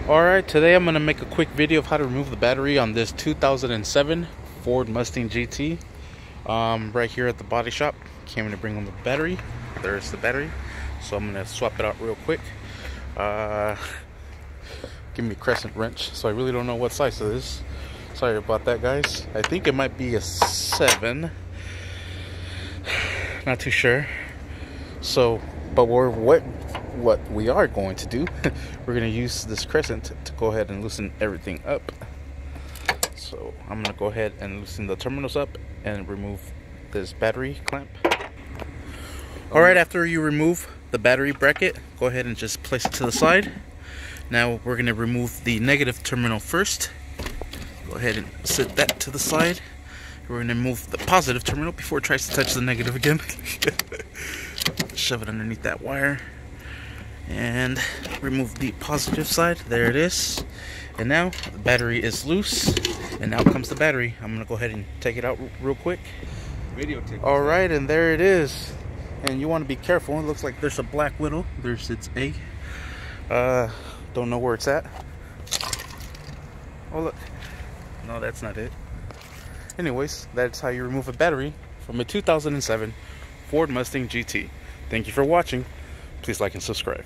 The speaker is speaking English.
Alright, today I'm going to make a quick video of how to remove the battery on this 2007 Ford Mustang GT. Right here at the body shop. Came in to bring them the battery. There's the battery. So I'm going to swap it out real quick. Give me a crescent wrench. So I really don't know what size it is. Sorry about that, guys. I think it might be a 7. Not too sure. So, but what we are going to do, we're going to use this crescent to go ahead and loosen everything up. So I'm going to go ahead and loosen the terminals up and remove this battery clamp. Alright, after you remove the battery bracket, go ahead and just place it to the side. Now we're going to remove the negative terminal first. Go ahead and set that to the side. We're going to remove the positive terminal before it tries to touch the negative again. Shove it underneath that wire. And remove the positive side. There it is. And now the battery is loose. And now comes the battery. I'm going to go ahead and take it out real quick. Alright, and there it is. And you want to be careful. It looks like there's a black widow. There's its egg. Don't know where it's at. Oh, look. No, that's not it. Anyways, that's how you remove a battery from a 2007 Ford Mustang GT. Thank you for watching. Please like and subscribe.